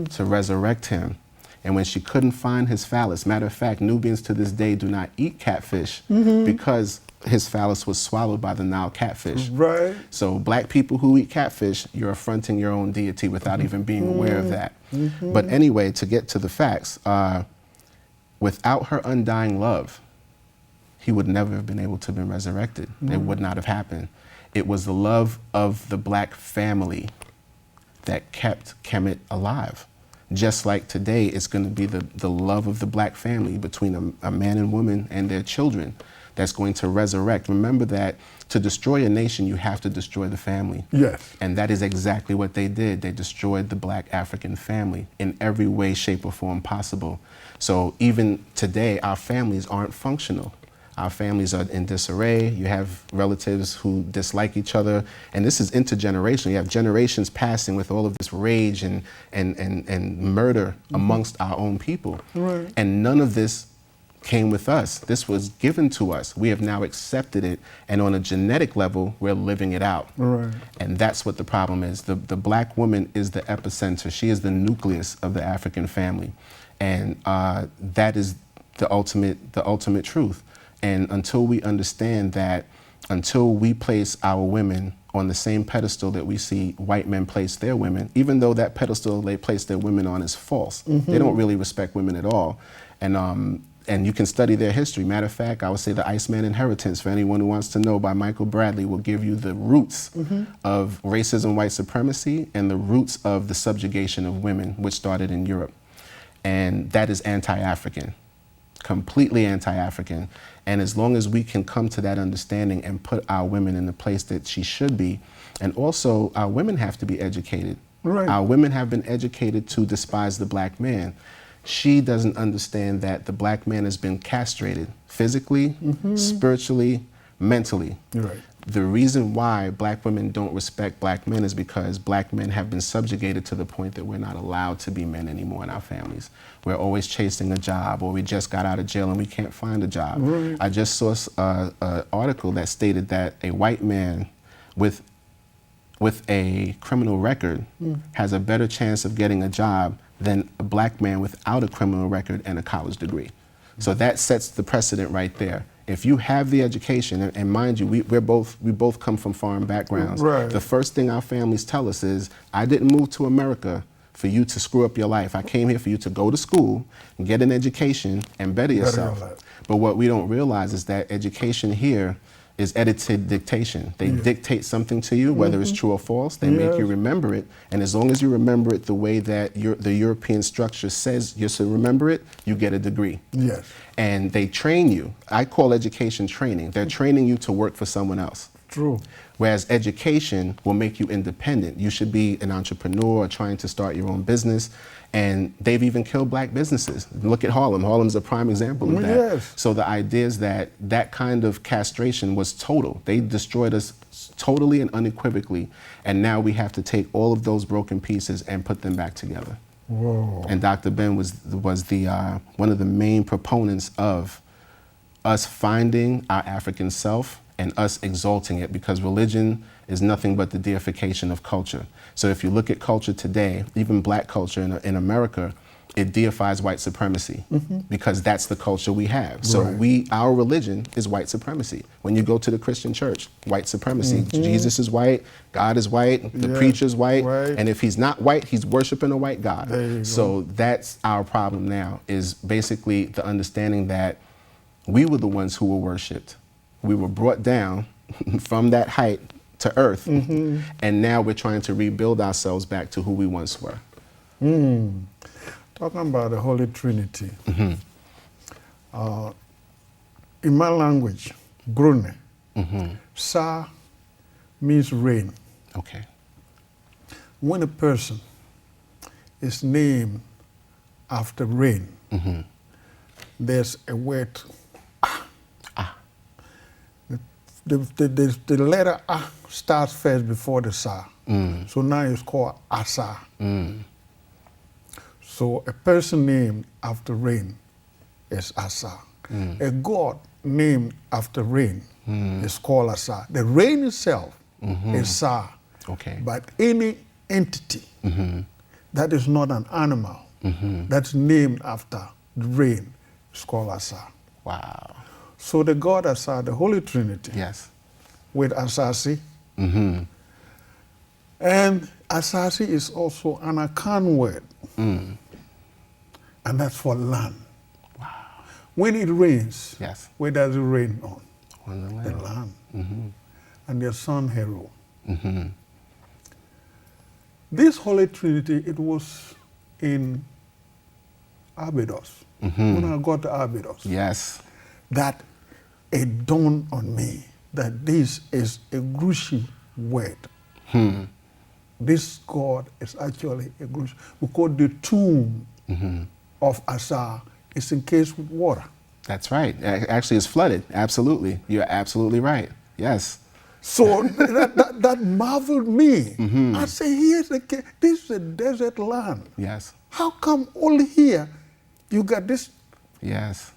to resurrect him. And when she couldn't find his phallus, matter of fact, Nubians to this day do not eat catfish because his phallus was swallowed by the Nile catfish. Right. So black people who eat catfish, you're affronting your own deity without even being aware of that. But anyway, to get to the facts, without her undying love, he would never have been able to have been resurrected. It would not have happened. It was the love of the black family that kept Kemet alive. Just like today, it's going to be the love of the black family between a man and woman and their children that's going to resurrect. Remember that to destroy a nation, you have to destroy the family. Yes. And that is exactly what they did. They destroyed the black African family in every way, shape, or form possible. So even today, our families aren't functional. Our families are in disarray. You have relatives who dislike each other. And this is intergenerational. You have generations passing with all of this rage and murder amongst our own people. Right. And none of this came with us. This was given to us. We have now accepted it. And on a genetic level, we're living it out. Right. And that's what the problem is. The black woman is the epicenter. She is the nucleus of the African family. And that is the ultimate truth. And until we understand that, until we place our women on the same pedestal that we see white men place their women, even though that pedestal they place their women on is false. They don't really respect women at all. And you can study their history. Matter of fact, I would say The Iceman Inheritance, for anyone who wants to know, by Michael Bradley, will give you the roots of racism, white supremacy, and the roots of the subjugation of women, which started in Europe. And that is anti-African. Completely anti-African. And as long as we can come to that understanding and put our women in the place that she should be, and also our women have to be educated. Right. Our women have been educated to despise the black man. She doesn't understand that the black man has been castrated physically, spiritually, mentally. Right. The reason why black women don't respect black men is because black men have been subjugated to the point that we're not allowed to be men anymore in our families. We're always chasing a job, or we just got out of jail and we can't find a job. Right. I just saw an article that stated that a white man with a criminal record has a better chance of getting a job than a black man without a criminal record and a college degree. So that sets the precedent right there. If you have the education, and mind you, we both come from foreign backgrounds. Right. The first thing our families tell us is, I didn't move to America for you to screw up your life. I came here for you to go to school and get an education and better yourself. But what we don't realize is that education here is edited dictation. They dictate something to you, whether it's true or false. They make you remember it. And as long as you remember it the way that the European structure says you're to remember it, you get a degree. Yes. And they train you. I call education training. They're training you to work for someone else. True. Whereas education will make you independent. You should be an entrepreneur or trying to start your own business. And they've even killed black businesses. Look at Harlem. Harlem's a prime example of that. Yes. So the idea is that that kind of castration was total. They destroyed us totally and unequivocally. And now we have to take all of those broken pieces and put them back together. Whoa. And Dr. Ben was the one of the main proponents of us finding our African self and us exalting it, because religion is nothing but the deification of culture. So if you look at culture today, even black culture in America, it deifies white supremacy because that's the culture we have. So our religion is white supremacy. When you go to the Christian church, white supremacy. Jesus is white, God is white, the preacher's white, and if he's not white, he's worshiping a white God. So that's our problem now, is basically the understanding that we were the ones who were worshipped. We were brought down from that height to earth, and now we're trying to rebuild ourselves back to who we once were. Talking about the Holy Trinity, in my language, Brune, Sa means rain. Okay. When a person is named after rain, there's a word, The letter A starts first before the Sa. So now it's called Asa. So a person named after rain is Asa. A god named after rain is called Asa. The rain itself is Sa. Okay. But any entity that is not an animal, that's named after the rain, is called Asa. Wow. So the God Asa, the Holy Trinity, Yes. with Asasi, and Asasi is also an Akan word, and that's for land. Wow. When it rains, Yes. where does it rain on? On the The land. land. And their son Hero. This Holy Trinity, it was in Abydos. When I got to Abydos, Yes. that it dawned on me that this is a Grushi word. This God is actually a Grushi, because the tomb of Asa is encased with water. That's right. Actually, it's flooded. Absolutely. You're absolutely right. Yes. So that marveled me. I say, this is a desert land. Yes. How come only here you got this Yes.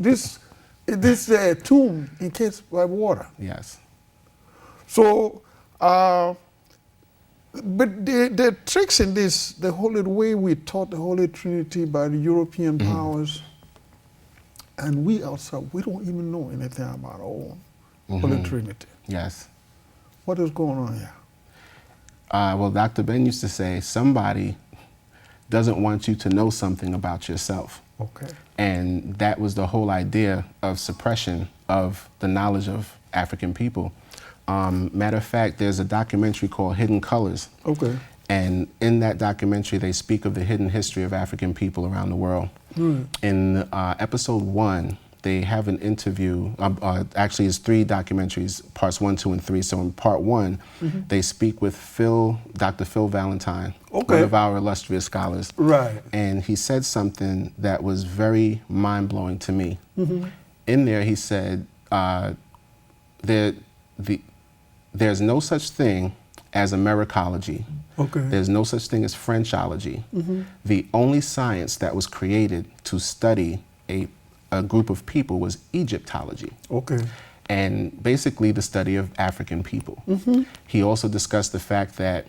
tomb encased by water? Yes. So, but the tricks in this, the way we taught the Holy Trinity by the European powers, and we outside, we don't even know anything about our own Holy Trinity. Yes. What is going on here? Well, Dr. Ben used to say, somebody doesn't want you to know something about yourself. Okay. And that was the whole idea of suppression of the knowledge of African people. Matter of fact, there's a documentary called Hidden Colors. Okay. And in that documentary, they speak of the hidden history of African people around the world. In episode 1, they have an interview. Actually, it's 3 documentaries, parts 1, 2, and 3. So in part 1, they speak with Dr. Phil Valentine, one of our illustrious scholars. Right. And he said something that was very mind-blowing to me. In there, he said, there's no such thing as Americology. Okay. There's no such thing as Frenchology. The only science that was created to study a group of people was Egyptology. Okay. And basically the study of African people. He also discussed the fact that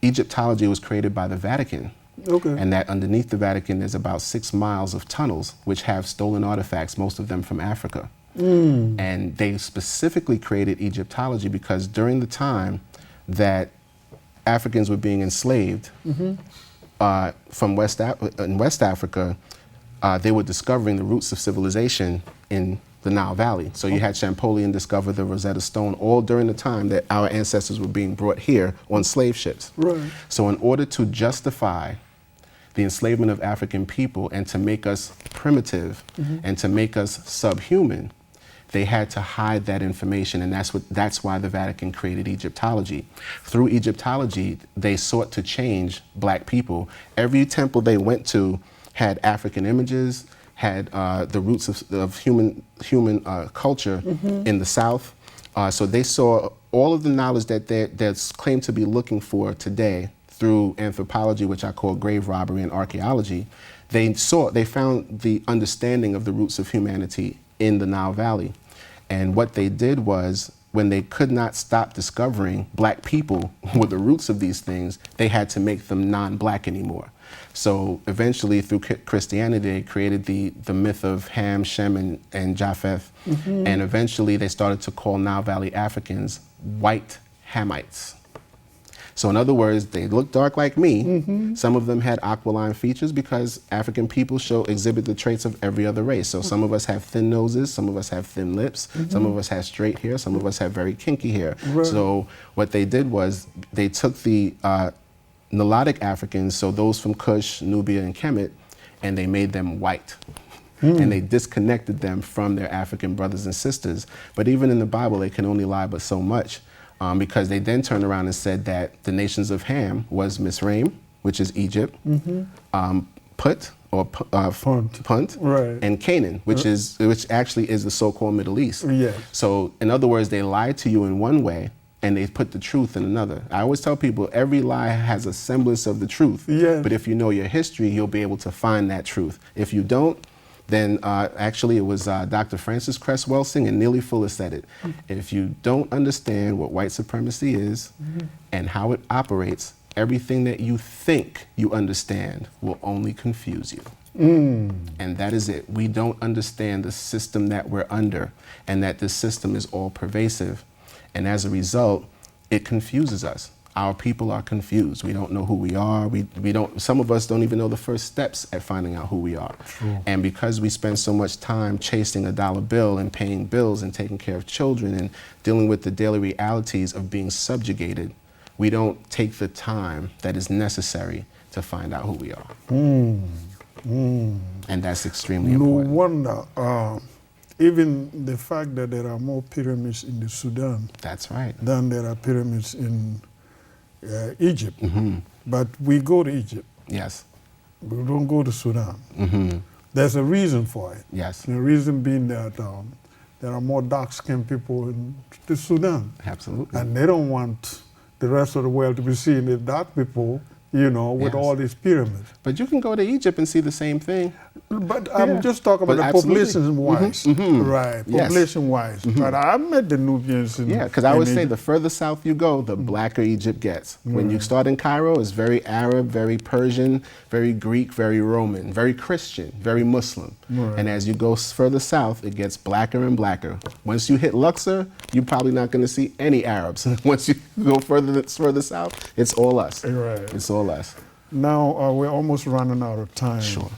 Egyptology was created by the Vatican. Okay. And that underneath the Vatican there's about 6 miles of tunnels which have stolen artifacts, most of them from Africa. And they specifically created Egyptology because during the time that Africans were being enslaved from West Africa, they were discovering the roots of civilization in the Nile Valley. So you had Champollion discover the Rosetta Stone all during the time that our ancestors were being brought here on slave ships. Right. So in order to justify the enslavement of African people and to make us primitive and to make us subhuman, they had to hide that information, and that's why the Vatican created Egyptology. Through Egyptology, they sought to change black people. Every temple they went to had African images, had the roots of human culture in the South. So they saw all of the knowledge that they're claimed to be looking for today through anthropology, which I call grave robbery, and archaeology. They found the understanding of the roots of humanity in the Nile Valley. And what they did was, when they could not stop discovering black people were the roots of these things, they had to make them non-black anymore. So eventually, through Christianity, they created the myth of Ham, Shem, and Japheth. And eventually, they started to call Nile Valley Africans white Hamites. So in other words, they look dark like me. Some of them had aquiline features because African people exhibit the traits of every other race. So some of us have thin noses, some of us have thin lips, some of us have straight hair, some of us have very kinky hair. Right. So what they did was they took the Nilotic Africans, so those from Kush, Nubia, and Kemet, and they made them white. And they disconnected them from their African brothers and sisters. But even in the Bible, they can only lie but so much. Because they then turned around and said that the nations of Ham was Misraim, which is Egypt, Put, or Punt, right, and Canaan, which actually is the so-called Middle East. Yes. So in other words, they lied to you in one way, and they put the truth in another. I always tell people every lie has a semblance of the truth. Yes. But if you know your history, you'll be able to find that truth. If you don't, then actually it was Dr. Francis Cress Welsing and Neely Fuller said it. If you don't understand what white supremacy is and how it operates, everything that you think you understand will only confuse you. And that is it. We don't understand the system that we're under, and that this system is all pervasive. And as a result, it confuses us. Our people are confused. We don't know who we are. We don't. Some of us don't even know the first steps at finding out who we are. True. And because we spend so much time chasing a dollar bill and paying bills and taking care of children and dealing with the daily realities of being subjugated, we don't take the time that is necessary to find out who we are. And that's extremely important. No wonder, even the fact that there are more pyramids in the Sudan That's right. than there are pyramids in Egypt. Mm-hmm. But we go to Egypt. Yes. We don't go to Sudan. Mm-hmm. There's a reason for it. Yes. The reason being that there are more dark-skinned people in the Sudan. Absolutely. And they don't want the rest of the world to be seeing the dark people, you know, with Yes. all these pyramids. But you can go to Egypt and see the same thing. But Yeah. I'm just talking about But the absolutely. population-wise. Right, Yes. population-wise. But I met the Nubians in Yeah, because I always in say Egypt. the further south you go, the blacker Egypt gets. When you start in Cairo, it's very Arab, very Persian, very Greek, very Roman, very Christian, very Muslim. Right. And as you go further south, it gets blacker and blacker. Once you hit Luxor, you're probably not going to see any Arabs. Once you go further south, it's all us. Right. It's all us. Now, we're almost running out of time. Sure.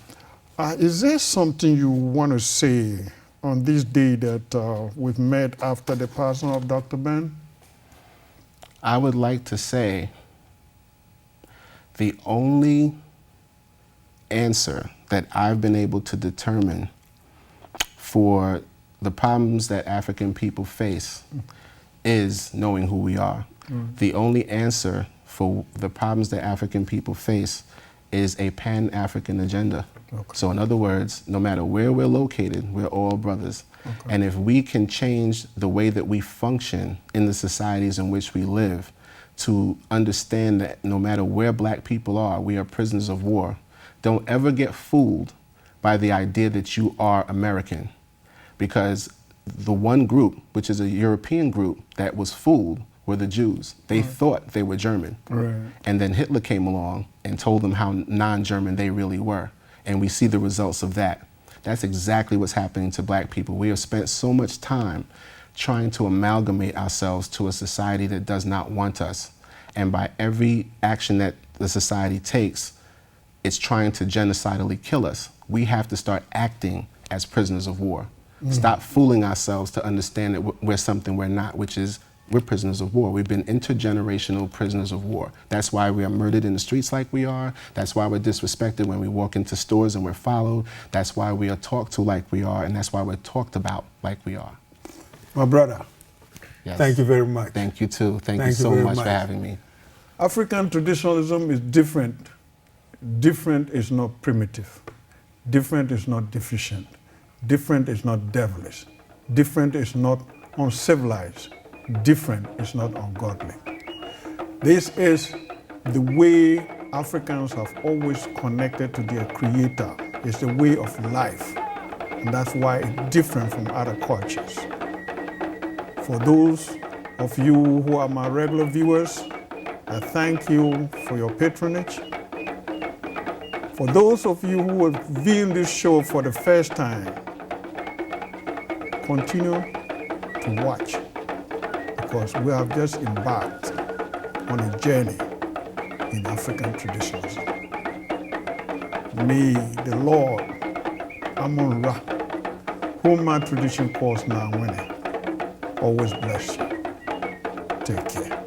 Is there something you want to say on this day that we've met after the passing of Dr. Ben? I would like to say the only answer that I've been able to determine for the problems that African people face is knowing who we are. The only answer for the problems that African people face is a Pan-African agenda. Okay. So in other words, no matter where we're located, we're all brothers. Okay. And if we can change the way that we function in the societies in which we live to understand that no matter where black people are, we are prisoners of war. Don't ever get fooled by the idea that you are American, because the one group, which is a European group, that was fooled were the Jews. They thought they were German. Right. And then Hitler came along and told them how non-German they really were. And we see the results of that. That's exactly what's happening to black people. We have spent so much time trying to amalgamate ourselves to a society that does not want us. And by every action that the society takes, it's trying to genocidally kill us. We have to start acting as prisoners of war. Stop fooling ourselves to understand that we're something we're not, which is we're prisoners of war. We've been intergenerational prisoners of war. That's why we are murdered in the streets like we are. That's why we're disrespected when we walk into stores and we're followed. That's why we are talked to like we are, and that's why we're talked about like we are. My brother, Yes. thank you very much. Thank you too. Thank you Thank you so very much much. for having me. African traditionalism is different. Different is not primitive. Different is not deficient. Different is not devilish. Different is not uncivilized. Different is not ungodly. This is the way Africans have always connected to their creator. It's the way of life. And that's why it's different from other cultures. For those of you who are my regular viewers, I thank you for your patronage. For those of you who are viewing this show for the first time, continue to watch, because we have just embarked on a journey in African traditionalism. May the Lord, Amun Ra, whom my tradition calls Nawene, always bless you. Take care.